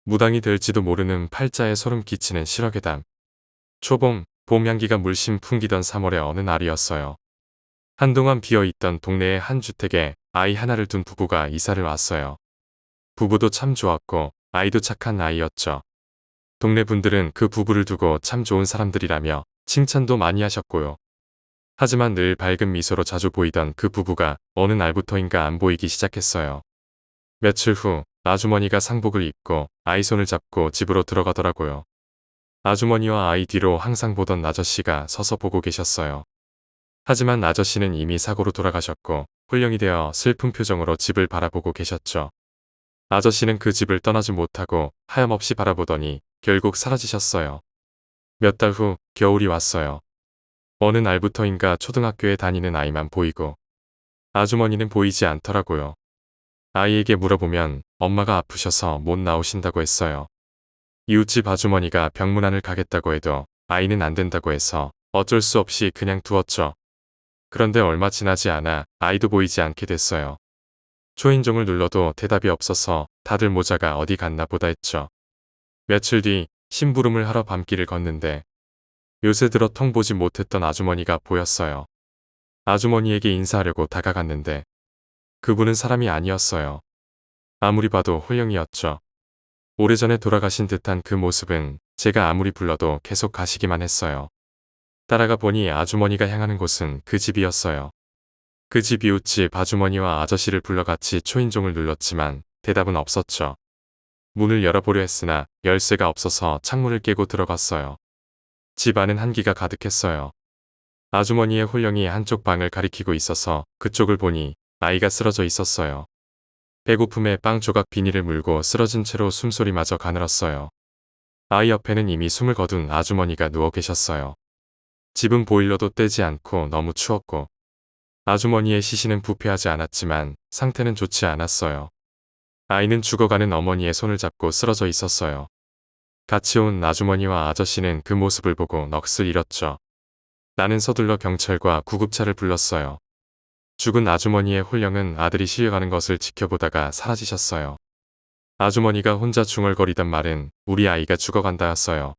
무당이 될지도 모르는 팔자에 소름 끼치는 실화괴담. 초봄, 봄 향기가 물씬 풍기던 3월의 어느 날이었어요. 한동안 비어있던 동네의 한 주택에 아이 하나를 둔 부부가 이사를 왔어요. 부부도 참 좋았고 아이도 착한 아이였죠. 동네 분들은 그 부부를 두고 참 좋은 사람들이라며 칭찬도 많이 하셨고요. 하지만 늘 밝은 미소로 자주 보이던 그 부부가 어느 날부터인가 안 보이기 시작했어요. 며칠 후 아주머니가 상복을 입고 아이 손을 잡고 집으로 들어가더라고요. 아주머니와 아이 뒤로 항상 보던 아저씨가 서서 보고 계셨어요. 하지만 아저씨는 이미 사고로 돌아가셨고 홀령이 되어 슬픈 표정으로 집을 바라보고 계셨죠. 아저씨는 그 집을 떠나지 못하고 하염없이 바라보더니 결국 사라지셨어요. 몇 달 후 겨울이 왔어요. 어느 날부터인가 초등학교에 다니는 아이만 보이고 아주머니는 보이지 않더라고요. 아이에게 물어보면 엄마가 아프셔서 못 나오신다고 했어요. 이웃집 아주머니가 병문안을 가겠다고 해도 아이는 안 된다고 해서 어쩔 수 없이 그냥 두었죠. 그런데 얼마 지나지 않아 아이도 보이지 않게 됐어요. 초인종을 눌러도 대답이 없어서 다들 모자가 어디 갔나 보다 했죠. 며칠 뒤 심부름을 하러 밤길을 걷는데 요새 들어 통 보지 못했던 아주머니가 보였어요. 아주머니에게 인사하려고 다가갔는데 그분은 사람이 아니었어요. 아무리 봐도 홀령이었죠. 오래전에 돌아가신 듯한 그 모습은 제가 아무리 불러도 계속 가시기만 했어요. 따라가 보니 아주머니가 향하는 곳은 그 집이었어요. 그 집 이웃집 아주머니와 아저씨를 불러 같이 초인종을 눌렀지만 대답은 없었죠. 문을 열어보려 했으나 열쇠가 없어서 창문을 깨고 들어갔어요. 집 안은 한기가 가득했어요. 아주머니의 홀령이 한쪽 방을 가리키고 있어서 그쪽을 보니 아이가 쓰러져 있었어요. 배고픔에 빵 조각 비닐을 물고 쓰러진 채로 숨소리마저 가늘었어요. 아이 옆에는 이미 숨을 거둔 아주머니가 누워 계셨어요. 집은 보일러도 떼지 않고 너무 추웠고 아주머니의 시신은 부패하지 않았지만 상태는 좋지 않았어요. 아이는 죽어가는 어머니의 손을 잡고 쓰러져 있었어요. 같이 온 아주머니와 아저씨는 그 모습을 보고 넋을 잃었죠. 나는 서둘러 경찰과 구급차를 불렀어요. 죽은 아주머니의 홀령은 아들이 실려가는 것을 지켜보다가 사라지셨어요. 아주머니가 혼자 중얼거리던 말은 우리 아이가 죽어간다였어요.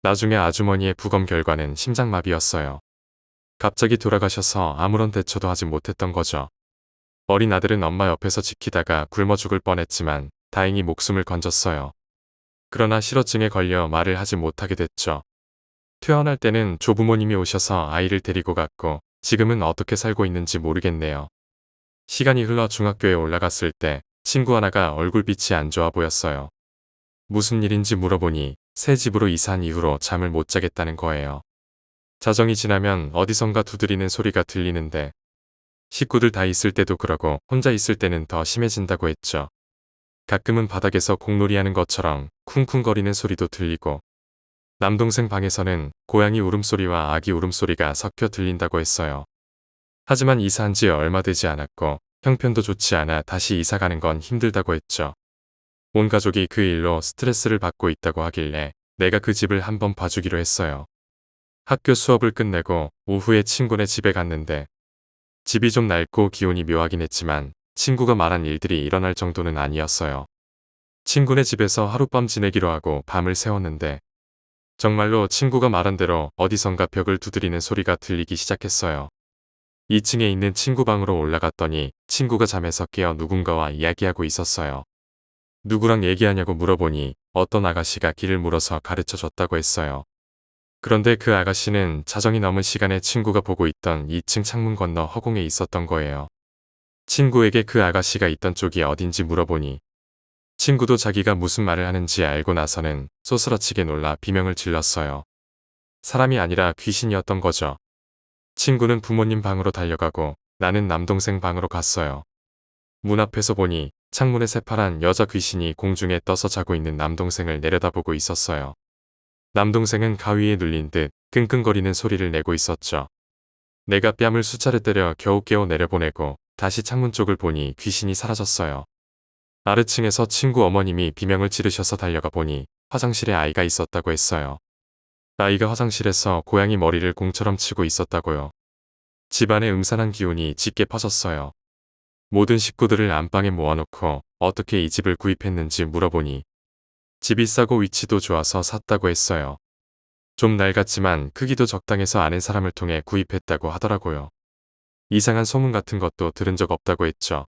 나중에 아주머니의 부검 결과는 심장마비였어요. 갑자기 돌아가셔서 아무런 대처도 하지 못했던 거죠. 어린 아들은 엄마 옆에서 지키다가 굶어 죽을 뻔했지만 다행히 목숨을 건졌어요. 그러나 실어증에 걸려 말을 하지 못하게 됐죠. 퇴원할 때는 조부모님이 오셔서 아이를 데리고 갔고 지금은 어떻게 살고 있는지 모르겠네요. 시간이 흘러 중학교에 올라갔을 때 친구 하나가 얼굴빛이 안 좋아 보였어요. 무슨 일인지 물어보니 새 집으로 이사한 이후로 잠을 못 자겠다는 거예요. 자정이 지나면 어디선가 두드리는 소리가 들리는데 식구들 다 있을 때도 그러고 혼자 있을 때는 더 심해진다고 했죠. 가끔은 바닥에서 공놀이하는 것처럼 쿵쿵거리는 소리도 들리고 남동생 방에서는 고양이 울음소리와 아기 울음소리가 섞여 들린다고 했어요. 하지만 이사한 지 얼마 되지 않았고 형편도 좋지 않아 다시 이사가는 건 힘들다고 했죠. 온 가족이 그 일로 스트레스를 받고 있다고 하길래 내가 그 집을 한번 봐주기로 했어요. 학교 수업을 끝내고 오후에 친구네 집에 갔는데 집이 좀 낡고 기온이 묘하긴 했지만 친구가 말한 일들이 일어날 정도는 아니었어요. 친구네 집에서 하룻밤 지내기로 하고 밤을 새웠는데 정말로 친구가 말한 대로 어디선가 벽을 두드리는 소리가 들리기 시작했어요. 2층에 있는 친구 방으로 올라갔더니 친구가 잠에서 깨어 누군가와 이야기하고 있었어요. 누구랑 얘기하냐고 물어보니 어떤 아가씨가 길을 물어서 가르쳐 줬다고 했어요. 그런데 그 아가씨는 자정이 넘은 시간에 친구가 보고 있던 2층 창문 건너 허공에 있었던 거예요. 친구에게 그 아가씨가 있던 쪽이 어딘지 물어보니 친구도 자기가 무슨 말을 하는지 알고 나서는 쏘스라치게 놀라 비명을 질렀어요. 사람이 아니라 귀신이었던 거죠. 친구는 부모님 방으로 달려가고 나는 남동생 방으로 갔어요. 문 앞에서 보니 창문에 새파란 여자 귀신이 공중에 떠서 자고 있는 남동생을 내려다보고 있었어요. 남동생은 가위에 눌린 듯 끙끙거리는 소리를 내고 있었죠. 내가 뺨을 수차례 때려 겨우 깨워 내려보내고 다시 창문 쪽을 보니 귀신이 사라졌어요. 아래층에서 친구 어머님이 비명을 지르셔서 달려가 보니 화장실에 아이가 있었다고 했어요. 아이가 화장실에서 고양이 머리를 공처럼 치고 있었다고요. 집안에 음산한 기운이 짙게 퍼졌어요. 모든 식구들을 안방에 모아놓고 어떻게 이 집을 구입했는지 물어보니 집이 싸고 위치도 좋아서 샀다고 했어요. 좀 낡았지만 크기도 적당해서 아는 사람을 통해 구입했다고 하더라고요. 이상한 소문 같은 것도 들은 적 없다고 했죠.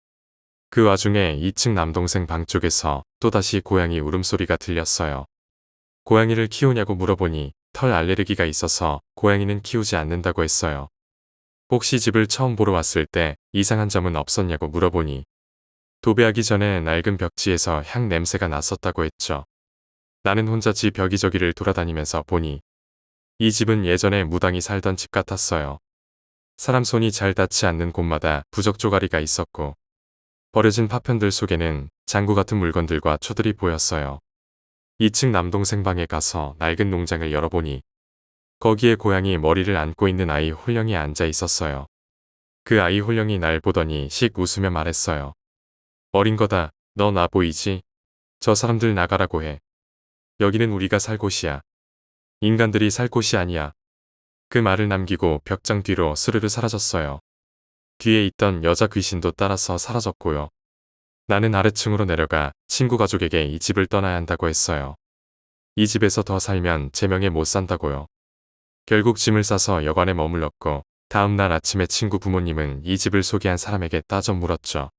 그 와중에 2층 남동생 방 쪽에서 또다시 고양이 울음소리가 들렸어요. 고양이를 키우냐고 물어보니 털 알레르기가 있어서 고양이는 키우지 않는다고 했어요. 혹시 집을 처음 보러 왔을 때 이상한 점은 없었냐고 물어보니 도배하기 전에 낡은 벽지에서 향 냄새가 났었다고 했죠. 나는 혼자 집 여기저기를 돌아다니면서 보니 이 집은 예전에 무당이 살던 집 같았어요. 사람 손이 잘 닿지 않는 곳마다 부적 조가리가 있었고 버려진 파편들 속에는 장구 같은 물건들과 초들이 보였어요. 2층 남동생 방에 가서 낡은 농장을 열어보니 거기에 고양이 머리를 안고 있는 아이 홀령이 앉아 있었어요. 그 아이 홀령이 날 보더니 씩 웃으며 말했어요. 어린 거다. 너 나 보이지? 저 사람들 나가라고 해. 여기는 우리가 살 곳이야. 인간들이 살 곳이 아니야. 그 말을 남기고 벽장 뒤로 스르르 사라졌어요. 뒤에 있던 여자 귀신도 따라서 사라졌고요. 나는 아래층으로 내려가 친구 가족에게 이 집을 떠나야 한다고 했어요. 이 집에서 더 살면 제 명에 못 산다고요. 결국 짐을 싸서 여관에 머물렀고 다음날 아침에 친구 부모님은 이 집을 소개한 사람에게 따져 물었죠.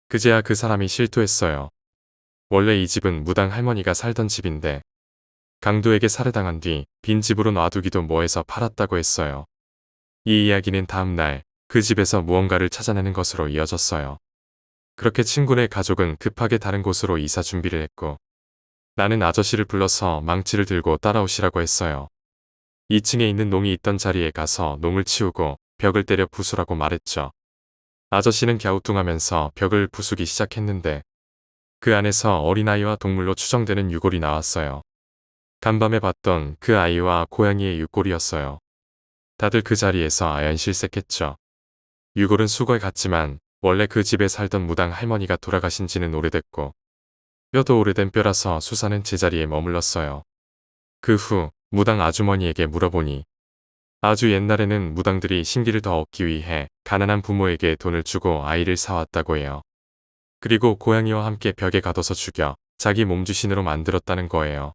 그제야 그 사람이 실토했어요. 원래 이 집은 무당 할머니가 살던 집인데 강도에게 살해당한 뒤 빈집으로 놔두기도 뭐해서 팔았다고 했어요. 이 이야기는 다음날 그 집에서 무언가를 찾아내는 것으로 이어졌어요. 그렇게 친구네 가족은 급하게 다른 곳으로 이사 준비를 했고 나는 아저씨를 불러서 망치를 들고 따라오시라고 했어요. 2층에 있는 농이 있던 자리에 가서 농을 치우고 벽을 때려 부수라고 말했죠. 아저씨는 갸우뚱하면서 벽을 부수기 시작했는데 그 안에서 어린아이와 동물로 추정되는 유골이 나왔어요. 간밤에 봤던 그 아이와 고양이의 유골이었어요. 다들 그 자리에서 아연실색했죠. 유골은 수거에 갔지만 원래 그 집에 살던 무당 할머니가 돌아가신 지는 오래됐고 뼈도 오래된 뼈라서 수사는 제자리에 머물렀어요. 그 후 무당 아주머니에게 물어보니 아주 옛날에는 무당들이 신기를 더 얻기 위해 가난한 부모에게 돈을 주고 아이를 사왔다고 해요. 그리고 고양이와 함께 벽에 가둬서 죽여 자기 몸주신으로 만들었다는 거예요.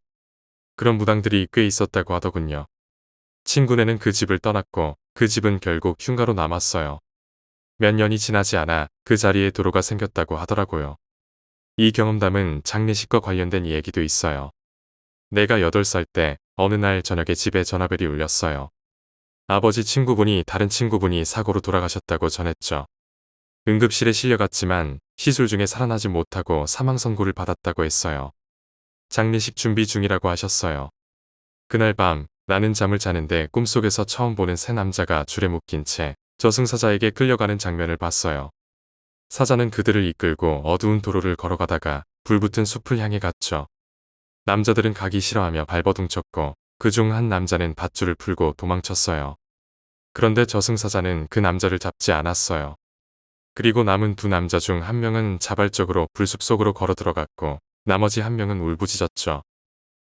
그런 무당들이 꽤 있었다고 하더군요. 친구네는 그 집을 떠났고 그 집은 결국 흉가로 남았어요. 몇 년이 지나지 않아 그 자리에 도로가 생겼다고 하더라고요. 이 경험담은 장례식과 관련된 얘기도 있어요. 내가 8살 때 어느 날 저녁에 집에 전화벨이 울렸어요. 아버지 친구분이 다른 친구분이 사고로 돌아가셨다고 전했죠. 응급실에 실려갔지만 시술 중에 살아나지 못하고 사망 선고를 받았다고 했어요. 장례식 준비 중이라고 하셨어요. 그날 밤 나는 잠을 자는데 꿈속에서 처음 보는 새 남자가 줄에 묶인 채 저승사자에게 끌려가는 장면을 봤어요. 사자는 그들을 이끌고 어두운 도로를 걸어가다가 불붙은 숲을 향해 갔죠. 남자들은 가기 싫어하며 발버둥 쳤고 그중 한 남자는 밧줄을 풀고 도망쳤어요. 그런데 저승사자는 그 남자를 잡지 않았어요. 그리고 남은 두 남자 중 한 명은 자발적으로 불숲 속으로 걸어 들어갔고 나머지 한 명은 울부짖었죠.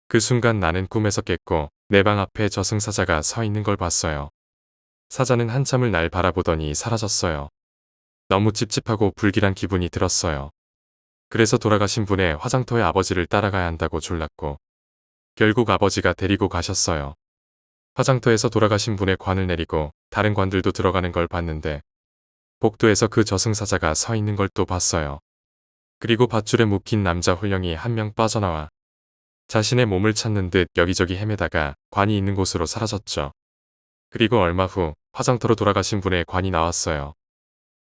그 순간 나는 꿈에서 깼고 내 방 앞에 저승사자가 서 있는 걸 봤어요. 사자는 한참을 날 바라보더니 사라졌어요. 너무 찝찝하고 불길한 기분이 들었어요. 그래서 돌아가신 분의 화장터에 아버지를 따라가야 한다고 졸랐고 결국 아버지가 데리고 가셨어요. 화장터에서 돌아가신 분의 관을 내리고 다른 관들도 들어가는 걸 봤는데 복도에서 그 저승사자가 서 있는 걸 또 봤어요. 그리고 밧줄에 묶인 남자 홀령이 한 명 빠져나와 자신의 몸을 찾는 듯 여기저기 헤매다가 관이 있는 곳으로 사라졌죠. 그리고 얼마 후 화장터로 돌아가신 분의 관이 나왔어요.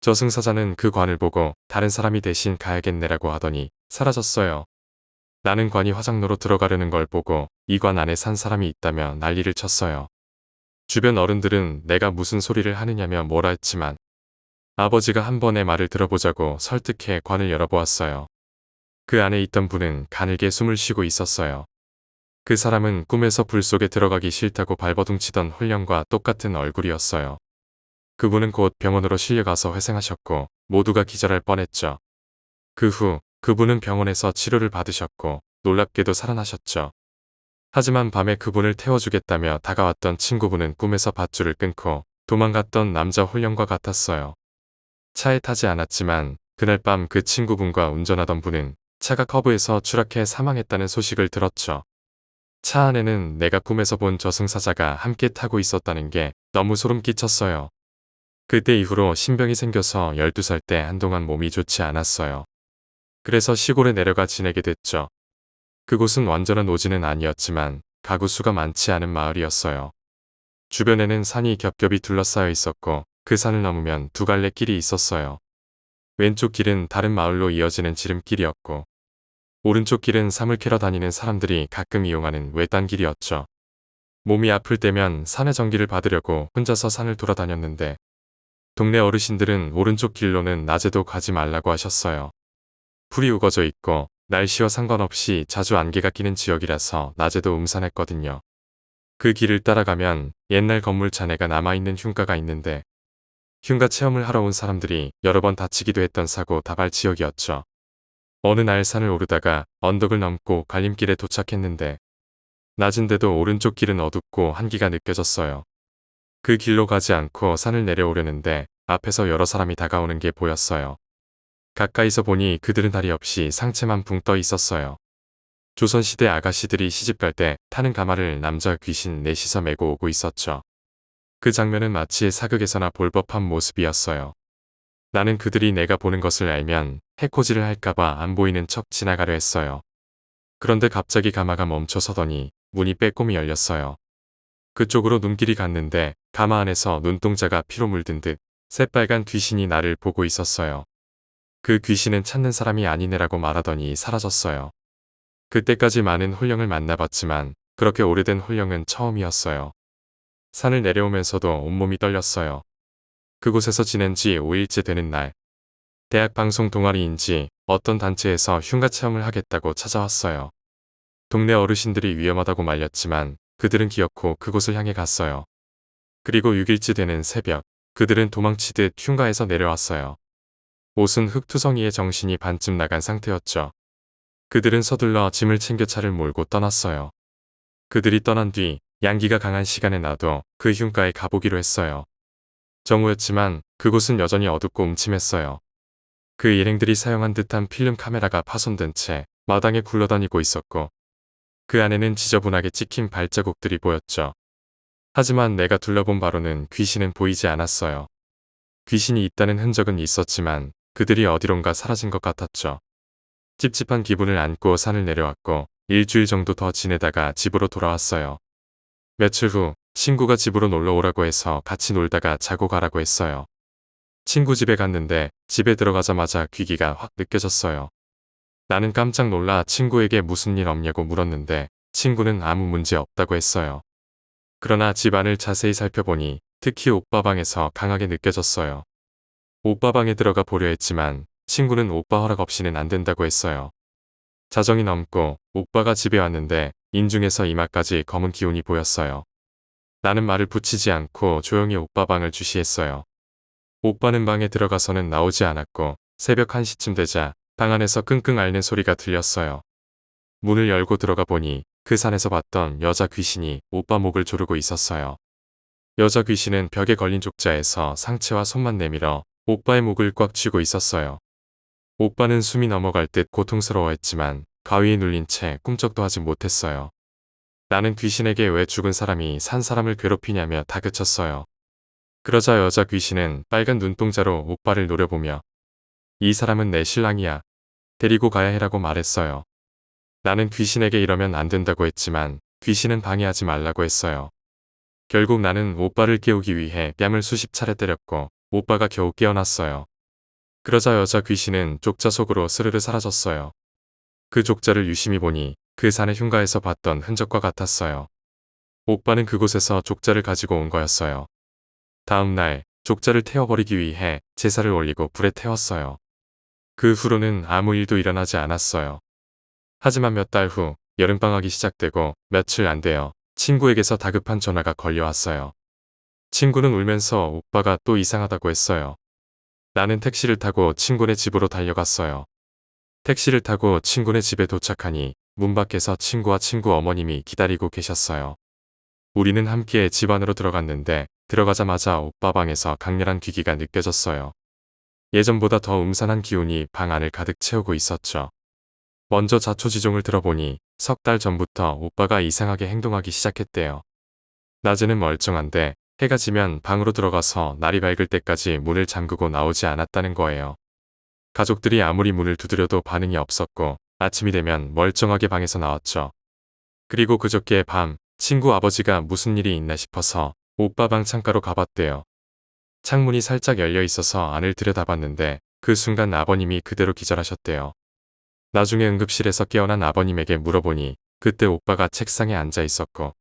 저승사자는 그 관을 보고 다른 사람이 대신 가야겠네라고 하더니 사라졌어요. 나는 관이 화장로로 들어가려는 걸 보고 이 관 안에 산 사람이 있다며 난리를 쳤어요. 주변 어른들은 내가 무슨 소리를 하느냐며 뭐라 했지만 아버지가 한 번의 말을 들어보자고 설득해 관을 열어보았어요. 그 안에 있던 분은 가늘게 숨을 쉬고 있었어요. 그 사람은 꿈에서 불 속에 들어가기 싫다고 발버둥 치던 홀령과 똑같은 얼굴이었어요. 그분은 곧 병원으로 실려가서 회생하셨고 모두가 기절할 뻔했죠. 그 후 그분은 병원에서 치료를 받으셨고 놀랍게도 살아나셨죠. 하지만 밤에 그분을 태워주겠다며 다가왔던 친구분은 꿈에서 밧줄을 끊고 도망갔던 남자 홀령과 같았어요. 차에 타지 않았지만 그날 밤 그 친구분과 운전하던 분은 차가 커브에서 추락해 사망했다는 소식을 들었죠. 차 안에는 내가 꿈에서 본 저승사자가 함께 타고 있었다는 게 너무 소름 끼쳤어요. 그때 이후로 신병이 생겨서 12살 때 한동안 몸이 좋지 않았어요. 그래서 시골에 내려가 지내게 됐죠. 그곳은 완전한 오지는 아니었지만 가구 수가 많지 않은 마을이었어요. 주변에는 산이 겹겹이 둘러싸여 있었고 그 산을 넘으면 두 갈래 길이 있었어요. 왼쪽 길은 다른 마을로 이어지는 지름길이었고 오른쪽 길은 사물 캐러 다니는 사람들이 가끔 이용하는 외딴 길이었죠. 몸이 아플 때면 산의 전기를 받으려고 혼자서 산을 돌아다녔는데 동네 어르신들은 오른쪽 길로는 낮에도 가지 말라고 하셨어요. 풀이 우거져 있고 날씨와 상관없이 자주 안개가 끼는 지역이라서 낮에도 음산했거든요. 그 길을 따라가면 옛날 건물 잔해가 남아있는 흉가가 있는데 흉가 체험을 하러 온 사람들이 여러 번 다치기도 했던 사고 다발 지역이었죠. 어느 날 산을 오르다가 언덕을 넘고 갈림길에 도착했는데 낮은데도 오른쪽 길은 어둡고 한기가 느껴졌어요. 그 길로 가지 않고 산을 내려오려는데 앞에서 여러 사람이 다가오는 게 보였어요. 가까이서 보니 그들은 다리 없이 상체만 붕 떠 있었어요. 조선시대 아가씨들이 시집갈 때 타는 가마를 남자 귀신 넷이서 메고 오고 있었죠. 그 장면은 마치 사극에서나 볼 법한 모습이었어요. 나는 그들이 내가 보는 것을 알면 해코지를 할까봐 안 보이는 척 지나가려 했어요. 그런데 갑자기 가마가 멈춰 서더니 문이 빼꼼히 열렸어요. 그쪽으로 눈길이 갔는데 가마 안에서 눈동자가 피로 물든 듯 새빨간 귀신이 나를 보고 있었어요. 그 귀신은 찾는 사람이 아니네라고 말하더니 사라졌어요. 그때까지 많은 홀령을 만나봤지만 그렇게 오래된 홀령은 처음이었어요. 산을 내려오면서도 온몸이 떨렸어요. 그곳에서 지낸 지 5일째 되는 날, 대학 방송 동아리인지 어떤 단체에서 흉가 체험을 하겠다고 찾아왔어요. 동네 어르신들이 위험하다고 말렸지만 그들은 기어코 그곳을 향해 갔어요. 그리고 6일째 되는 새벽, 그들은 도망치듯 흉가에서 내려왔어요. 옷은 흙투성이에 정신이 반쯤 나간 상태였죠. 그들은 서둘러 짐을 챙겨 차를 몰고 떠났어요. 그들이 떠난 뒤 양기가 강한 시간에 나도 그 흉가에 가보기로 했어요. 정오였지만 그곳은 여전히 어둡고 음침했어요. 그 일행들이 사용한 듯한 필름 카메라가 파손된 채 마당에 굴러다니고 있었고 그 안에는 지저분하게 찍힌 발자국들이 보였죠. 하지만 내가 둘러본 바로는 귀신은 보이지 않았어요. 귀신이 있다는 흔적은 있었지만 그들이 어디론가 사라진 것 같았죠. 찝찝한 기분을 안고 산을 내려왔고 일주일 정도 더 지내다가 집으로 돌아왔어요. 며칠 후 친구가 집으로 놀러 오라고 해서 같이 놀다가 자고 가라고 했어요. 친구 집에 갔는데 집에 들어가자마자 귀기가 확 느껴졌어요. 나는 깜짝 놀라 친구에게 무슨 일 없냐고 물었는데 친구는 아무 문제 없다고 했어요. 그러나 집안을 자세히 살펴보니 특히 오빠 방에서 강하게 느껴졌어요. 오빠 방에 들어가 보려 했지만 친구는 오빠 허락 없이는 안 된다고 했어요. 자정이 넘고 오빠가 집에 왔는데 인중에서 이마까지 검은 기운이 보였어요. 나는 말을 붙이지 않고 조용히 오빠 방을 주시했어요. 오빠는 방에 들어가서는 나오지 않았고 새벽 1시쯤 되자 방 안에서 끙끙 앓는 소리가 들렸어요. 문을 열고 들어가 보니 그 산에서 봤던 여자 귀신이 오빠 목을 조르고 있었어요. 여자 귀신은 벽에 걸린 족자에서 상체와 손만 내밀어 오빠의 목을 꽉 쥐고 있었어요. 오빠는 숨이 넘어갈 듯 고통스러워했지만 가위에 눌린 채 꿈쩍도 하지 못했어요. 나는 귀신에게 왜 죽은 사람이 산 사람을 괴롭히냐며 다그쳤어요. 그러자 여자 귀신은 빨간 눈동자로 오빠를 노려보며 이 사람은 내 신랑이야. 데리고 가야 해라고 말했어요. 나는 귀신에게 이러면 안 된다고 했지만 귀신은 방해하지 말라고 했어요. 결국 나는 오빠를 깨우기 위해 뺨을 수십 차례 때렸고 오빠가 겨우 깨어났어요. 그러자 여자 귀신은 족자 속으로 스르르 사라졌어요. 그 족자를 유심히 보니 그 산의 흉가에서 봤던 흔적과 같았어요. 오빠는 그곳에서 족자를 가지고 온 거였어요. 다음 날 족자를 태워버리기 위해 제사를 올리고 불에 태웠어요. 그 후로는 아무 일도 일어나지 않았어요. 하지만 몇 달 후 여름방학이 시작되고 며칠 안 되어 친구에게서 다급한 전화가 걸려왔어요. 친구는 울면서 오빠가 또 이상하다고 했어요. 나는 택시를 타고 친구네 집으로 달려갔어요. 택시를 타고 친구네 집에 도착하니 문 밖에서 친구와 친구 어머님이 기다리고 계셨어요. 우리는 함께 집 안으로 들어갔는데 들어가자마자 오빠 방에서 강렬한 귀기가 느껴졌어요. 예전보다 더 음산한 기운이 방 안을 가득 채우고 있었죠. 먼저 자초지종을 들어보니 석 달 전부터 오빠가 이상하게 행동하기 시작했대요. 낮에는 멀쩡한데 해가 지면 방으로 들어가서 날이 밝을 때까지 문을 잠그고 나오지 않았다는 거예요. 가족들이 아무리 문을 두드려도 반응이 없었고 아침이 되면 멀쩡하게 방에서 나왔죠. 그리고 그저께 밤 친구 아버지가 무슨 일이 있나 싶어서 오빠 방 창가로 가봤대요. 창문이 살짝 열려 있어서 안을 들여다봤는데 그 순간 아버님이 그대로 기절하셨대요. 나중에 응급실에서 깨어난 아버님에게 물어보니 그때 오빠가 책상에 앉아 있었고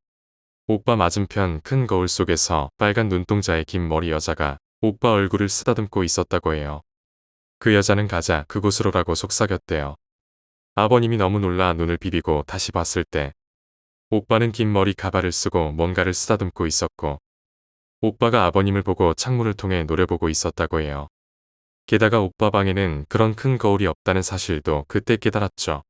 오빠 맞은편 큰 거울 속에서 빨간 눈동자의 긴 머리 여자가 오빠 얼굴을 쓰다듬고 있었다고 해요. 그 여자는 가자 그곳으로라고 속삭였대요. 아버님이 너무 놀라 눈을 비비고 다시 봤을 때 오빠는 긴 머리 가발을 쓰고 뭔가를 쓰다듬고 있었고 오빠가 아버님을 보고 창문을 통해 노려보고 있었다고 해요. 게다가 오빠 방에는 그런 큰 거울이 없다는 사실도 그때 깨달았죠.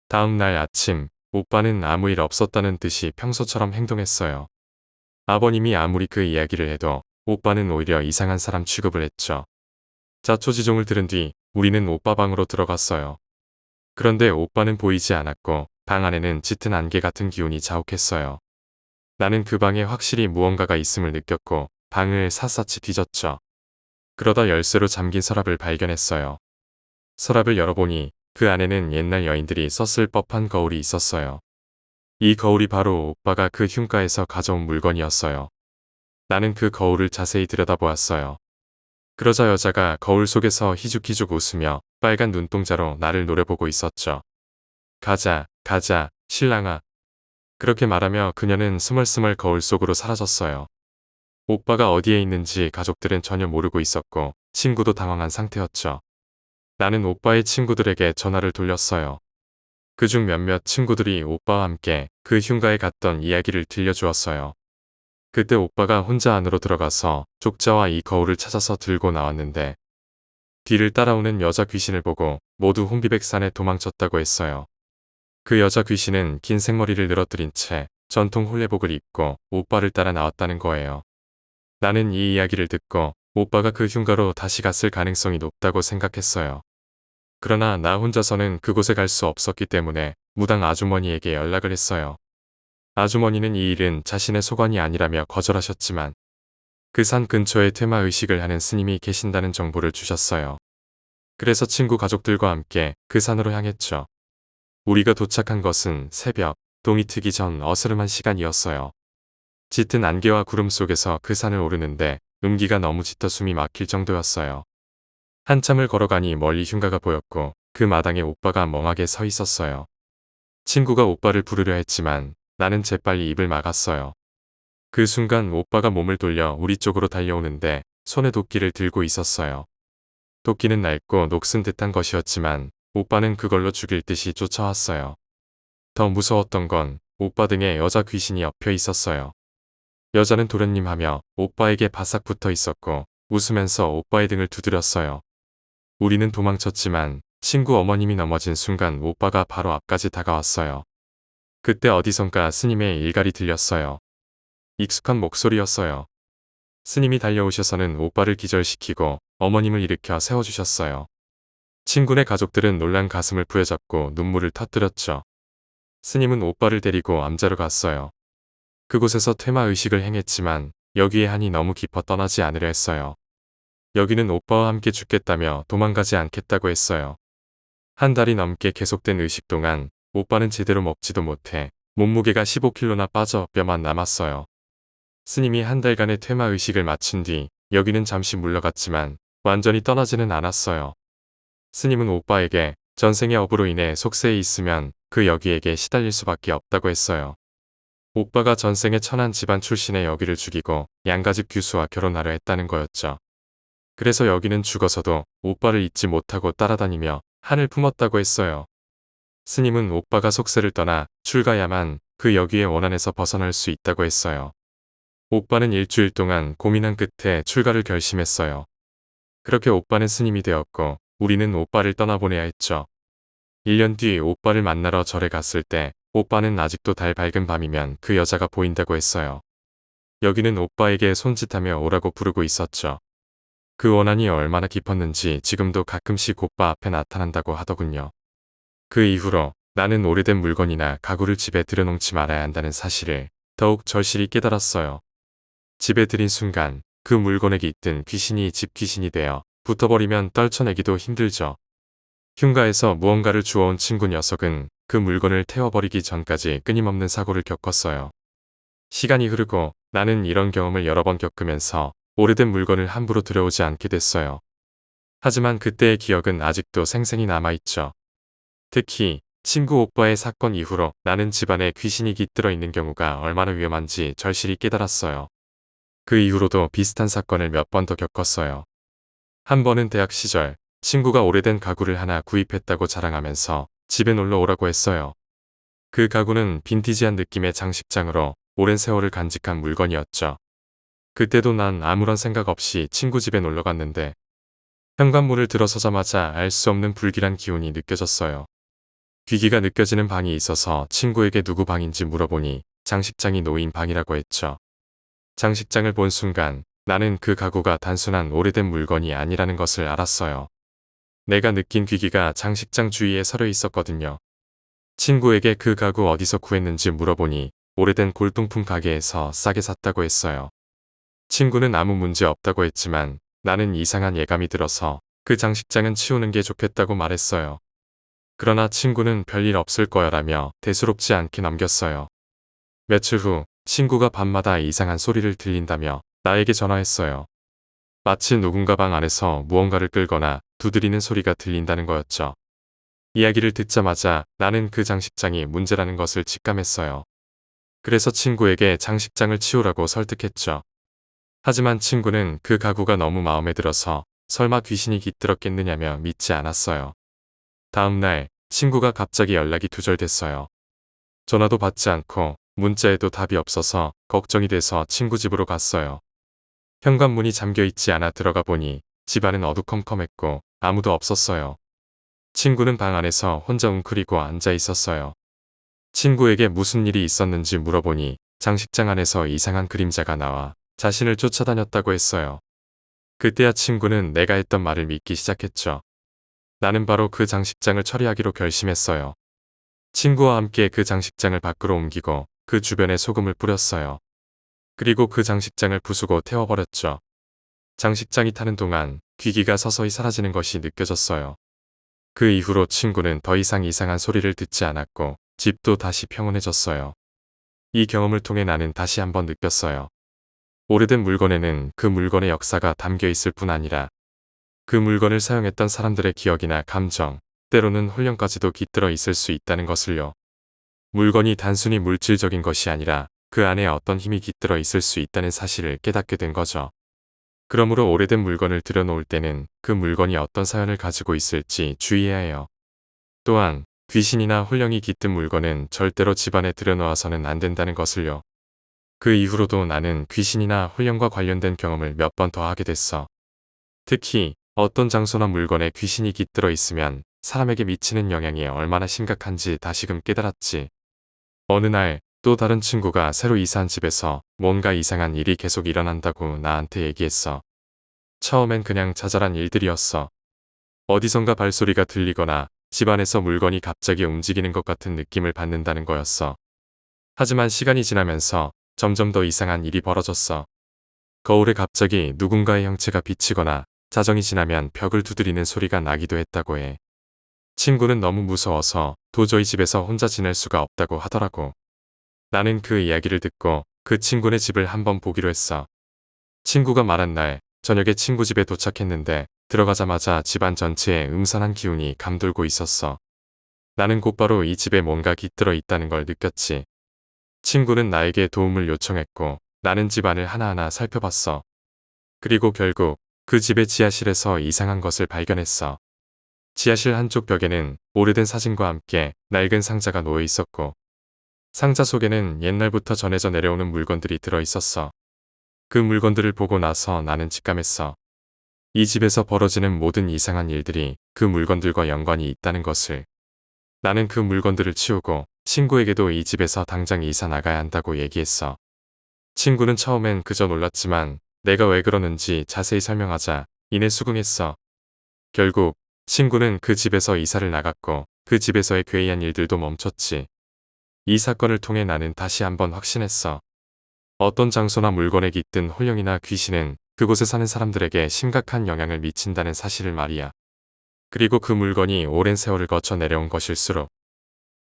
다음 날 아침 오빠는 아무 일 없었다는 듯이 평소처럼 행동했어요. 아버님이 아무리 그 이야기를 해도 오빠는 오히려 이상한 사람 취급을 했죠. 자초지종을 들은 뒤 우리는 오빠 방으로 들어갔어요. 그런데 오빠는 보이지 않았고 방 안에는 짙은 안개 같은 기운이 자욱했어요. 나는 그 방에 확실히 무언가가 있음을 느꼈고 방을 샅샅이 뒤졌죠. 그러다 열쇠로 잠긴 서랍을 발견했어요. 서랍을 열어보니 그 안에는 옛날 여인들이 썼을 법한 거울이 있었어요. 이 거울이 바로 오빠가 그 흉가에서 가져온 물건이었어요. 나는 그 거울을 자세히 들여다보았어요. 그러자 여자가 거울 속에서 희죽희죽 웃으며 빨간 눈동자로 나를 노려보고 있었죠. 가자, 가자, 신랑아. 그렇게 말하며 그녀는 스멀스멀 거울 속으로 사라졌어요. 오빠가 어디에 있는지 가족들은 전혀 모르고 있었고 친구도 당황한 상태였죠. 나는 오빠의 친구들에게 전화를 돌렸어요. 그중 몇몇 친구들이 오빠와 함께 그 흉가에 갔던 이야기를 들려주었어요. 그때 오빠가 혼자 안으로 들어가서 족자와 이 거울을 찾아서 들고 나왔는데 뒤를 따라오는 여자 귀신을 보고 모두 혼비백산에 도망쳤다고 했어요. 그 여자 귀신은 긴 생머리를 늘어뜨린 채 전통 혼례복을 입고 오빠를 따라 나왔다는 거예요. 나는 이 이야기를 듣고 오빠가 그 흉가로 다시 갔을 가능성이 높다고 생각했어요. 그러나 나 혼자서는 그곳에 갈 수 없었기 때문에 무당 아주머니에게 연락을 했어요. 아주머니는 이 일은 자신의 소관이 아니라며 거절하셨지만 그 산 근처에 퇴마 의식을 하는 스님이 계신다는 정보를 주셨어요. 그래서 친구 가족들과 함께 그 산으로 향했죠. 우리가 도착한 것은 새벽, 동이 트기 전 어스름한 시간이었어요. 짙은 안개와 구름 속에서 그 산을 오르는데 음기가 너무 짙어 숨이 막힐 정도였어요. 한참을 걸어가니 멀리 흉가가 보였고 그 마당에 오빠가 멍하게 서 있었어요. 친구가 오빠를 부르려 했지만 나는 재빨리 입을 막았어요. 그 순간 오빠가 몸을 돌려 우리 쪽으로 달려오는데 손에 도끼를 들고 있었어요. 도끼는 낡고 녹슨 듯한 것이었지만 오빠는 그걸로 죽일 듯이 쫓아왔어요. 더 무서웠던 건 오빠 등에 여자 귀신이 엎여 있었어요. 여자는 도련님 하며 오빠에게 바싹 붙어 있었고 웃으면서 오빠의 등을 두드렸어요. 우리는 도망쳤지만 친구 어머님이 넘어진 순간 오빠가 바로 앞까지 다가왔어요. 그때 어디선가 스님의 일갈이 들렸어요. 익숙한 목소리였어요. 스님이 달려오셔서는 오빠를 기절시키고 어머님을 일으켜 세워주셨어요. 친구네 가족들은 놀란 가슴을 부여잡고 눈물을 터뜨렸죠. 스님은 오빠를 데리고 암자로 갔어요. 그곳에서 퇴마 의식을 행했지만 여기에 한이 너무 깊어 떠나지 않으려 했어요. 여기는 오빠와 함께 죽겠다며 도망가지 않겠다고 했어요. 한 달이 넘게 계속된 의식 동안 오빠는 제대로 먹지도 못해 몸무게가 15kg나 빠져 뼈만 남았어요. 스님이 한 달간의 퇴마 의식을 마친 뒤 여기는 잠시 물러갔지만 완전히 떠나지는 않았어요. 스님은 오빠에게 전생의 업으로 인해 속세에 있으면 그 여기에게 시달릴 수밖에 없다고 했어요. 오빠가 전생의 천한 집안 출신의 여기를 죽이고 양가집 규수와 결혼하려 했다는 거였죠. 그래서 여기는 죽어서도 오빠를 잊지 못하고 따라다니며 한을 품었다고 했어요. 스님은 오빠가 속세를 떠나 출가야만 그 여기의 원한에서 벗어날 수 있다고 했어요. 오빠는 일주일 동안 고민한 끝에 출가를 결심했어요. 그렇게 오빠는 스님이 되었고 우리는 오빠를 떠나보내야 했죠. 1년 뒤 오빠를 만나러 절에 갔을 때 오빠는 아직도 달 밝은 밤이면 그 여자가 보인다고 했어요. 여기는 오빠에게 손짓하며 오라고 부르고 있었죠. 그 원한이 얼마나 깊었는지 지금도 가끔씩 오빠 앞에 나타난다고 하더군요. 그 이후로 나는 오래된 물건이나 가구를 집에 들여놓지 말아야 한다는 사실을 더욱 절실히 깨달았어요. 집에 들인 순간 그 물건에 깃든 귀신이 집 귀신이 되어 붙어버리면 떨쳐내기도 힘들죠. 흉가에서 무언가를 주워온 친구 녀석은 그 물건을 태워버리기 전까지 끊임없는 사고를 겪었어요. 시간이 흐르고 나는 이런 경험을 여러 번 겪으면서 오래된 물건을 함부로 들여오지 않게 됐어요. 하지만 그때의 기억은 아직도 생생히 남아있죠. 특히 친구 오빠의 사건 이후로 나는 집안에 귀신이 깃들어 있는 경우가 얼마나 위험한지 절실히 깨달았어요. 그 이후로도 비슷한 사건을 몇 번 더 겪었어요. 한 번은 대학 시절 친구가 오래된 가구를 하나 구입했다고 자랑하면서 집에 놀러 오라고 했어요. 그 가구는 빈티지한 느낌의 장식장으로 오랜 세월을 간직한 물건이었죠. 그때도 난 아무런 생각 없이 친구 집에 놀러 갔는데 현관문을 들어서자마자 알 수 없는 불길한 기운이 느껴졌어요. 귀기가 느껴지는 방이 있어서 친구에게 누구 방인지 물어보니 장식장이 놓인 방이라고 했죠. 장식장을 본 순간 나는 그 가구가 단순한 오래된 물건이 아니라는 것을 알았어요. 내가 느낀 귀기가 장식장 주위에 서려 있었거든요. 친구에게 그 가구 어디서 구했는지 물어보니 오래된 골동품 가게에서 싸게 샀다고 했어요. 친구는 아무 문제 없다고 했지만 나는 이상한 예감이 들어서 그 장식장은 치우는 게 좋겠다고 말했어요. 그러나 친구는 별일 없을 거야라며 대수롭지 않게 넘겼어요. 며칠 후 친구가 밤마다 이상한 소리를 들린다며 나에게 전화했어요. 마치 누군가 방 안에서 무언가를 끌거나 두드리는 소리가 들린다는 거였죠. 이야기를 듣자마자 나는 그 장식장이 문제라는 것을 직감했어요. 그래서 친구에게 장식장을 치우라고 설득했죠. 하지만 친구는 그 가구가 너무 마음에 들어서 설마 귀신이 깃들었겠느냐며 믿지 않았어요. 다음 날 친구가 갑자기 연락이 두절됐어요. 전화도 받지 않고 문자에도 답이 없어서 걱정이 돼서 친구 집으로 갔어요. 현관문이 잠겨있지 않아 들어가 보니 집안은 어두컴컴했고 아무도 없었어요. 친구는 방 안에서 혼자 웅크리고 앉아 있었어요. 친구에게 무슨 일이 있었는지 물어보니 장식장 안에서 이상한 그림자가 나와 자신을 쫓아다녔다고 했어요. 그때야 친구는 내가 했던 말을 믿기 시작했죠. 나는 바로 그 장식장을 처리하기로 결심했어요. 친구와 함께 그 장식장을 밖으로 옮기고 그 주변에 소금을 뿌렸어요. 그리고 그 장식장을 부수고 태워버렸죠. 장식장이 타는 동안 귀기가 서서히 사라지는 것이 느껴졌어요. 그 이후로 친구는 더 이상 이상한 소리를 듣지 않았고 집도 다시 평온해졌어요. 이 경험을 통해 나는 다시 한번 느꼈어요. 오래된 물건에는 그 물건의 역사가 담겨 있을 뿐 아니라 그 물건을 사용했던 사람들의 기억이나 감정, 때로는 훈련까지도 깃들어 있을 수 있다는 것을요. 물건이 단순히 물질적인 것이 아니라 그 안에 어떤 힘이 깃들어 있을 수 있다는 사실을 깨닫게 된 거죠. 그러므로 오래된 물건을 들여놓을 때는 그 물건이 어떤 사연을 가지고 있을지 주의해야 해요. 또한 귀신이나 혼령이 깃든 물건은 절대로 집안에 들여놓아서는 안 된다는 것을요. 그 이후로도 나는 귀신이나 혼령과 관련된 경험을 몇 번 더 하게 됐어. 특히 어떤 장소나 물건에 귀신이 깃들어 있으면 사람에게 미치는 영향이 얼마나 심각한지 다시금 깨달았지. 어느 날 또 다른 친구가 새로 이사한 집에서 뭔가 이상한 일이 계속 일어난다고 나한테 얘기했어. 처음엔 그냥 자잘한 일들이었어. 어디선가 발소리가 들리거나 집안에서 물건이 갑자기 움직이는 것 같은 느낌을 받는다는 거였어. 하지만 시간이 지나면서 점점 더 이상한 일이 벌어졌어. 거울에 갑자기 누군가의 형체가 비치거나 자정이 지나면 벽을 두드리는 소리가 나기도 했다고 해. 친구는 너무 무서워서 도저히 집에서 혼자 지낼 수가 없다고 하더라고. 나는 그 이야기를 듣고 그 친구네 집을 한번 보기로 했어. 친구가 말한 날 저녁에 친구 집에 도착했는데 들어가자마자 집안 전체에 음산한 기운이 감돌고 있었어. 나는 곧바로 이 집에 뭔가 깃들어 있다는 걸 느꼈지. 친구는 나에게 도움을 요청했고 나는 집안을 하나하나 살펴봤어. 그리고 결국 그 집의 지하실에서 이상한 것을 발견했어. 지하실 한쪽 벽에는 오래된 사진과 함께 낡은 상자가 놓여 있었고 상자 속에는 옛날부터 전해져 내려오는 물건들이 들어 있었어. 그 물건들을 보고 나서 나는 직감했어. 이 집에서 벌어지는 모든 이상한 일들이 그 물건들과 연관이 있다는 것을. 나는 그 물건들을 치우고 친구에게도 이 집에서 당장 이사 나가야 한다고 얘기했어. 친구는 처음엔 그저 놀랐지만 내가 왜 그러는지 자세히 설명하자 이내 수긍했어. 결국 친구는 그 집에서 이사를 나갔고 그 집에서의 괴이한 일들도 멈췄지. 이 사건을 통해 나는 다시 한번 확신했어. 어떤 장소나 물건에 깃든 혼령이나 귀신은 그곳에 사는 사람들에게 심각한 영향을 미친다는 사실을 말이야. 그리고 그 물건이 오랜 세월을 거쳐 내려온 것일수록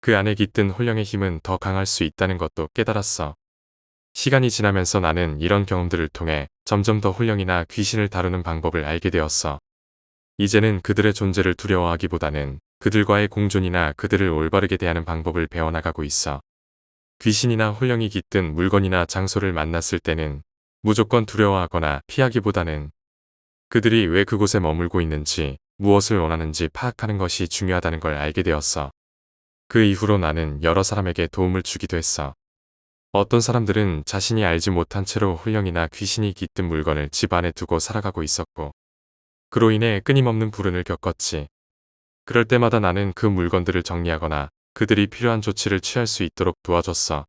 그 안에 깃든 혼령의 힘은 더 강할 수 있다는 것도 깨달았어. 시간이 지나면서 나는 이런 경험들을 통해 점점 더 혼령이나 귀신을 다루는 방법을 알게 되었어. 이제는 그들의 존재를 두려워하기보다는 그들과의 공존이나 그들을 올바르게 대하는 방법을 배워나가고 있어. 귀신이나 혼령이 깃든 물건이나 장소를 만났을 때는 무조건 두려워하거나 피하기보다는 그들이 왜 그곳에 머물고 있는지, 무엇을 원하는지 파악하는 것이 중요하다는 걸 알게 되었어. 그 이후로 나는 여러 사람에게 도움을 주기도 했어. 어떤 사람들은 자신이 알지 못한 채로 혼령이나 귀신이 깃든 물건을 집 안에 두고 살아가고 있었고, 그로 인해 끊임없는 불운을 겪었지. 그럴 때마다 나는 그 물건들을 정리하거나 그들이 필요한 조치를 취할 수 있도록 도와줬어.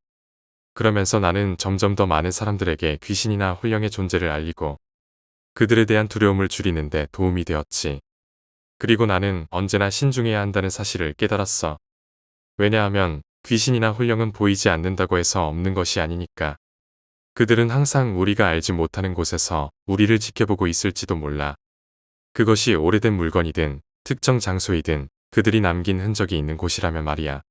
그러면서 나는 점점 더 많은 사람들에게 귀신이나 혼령의 존재를 알리고 그들에 대한 두려움을 줄이는 데 도움이 되었지. 그리고 나는 언제나 신중해야 한다는 사실을 깨달았어. 왜냐하면 귀신이나 혼령은 보이지 않는다고 해서 없는 것이 아니니까. 그들은 항상 우리가 알지 못하는 곳에서 우리를 지켜보고 있을지도 몰라. 그것이 오래된 물건이든 특정 장소이든 그들이 남긴 흔적이 있는 곳이라면 말이야.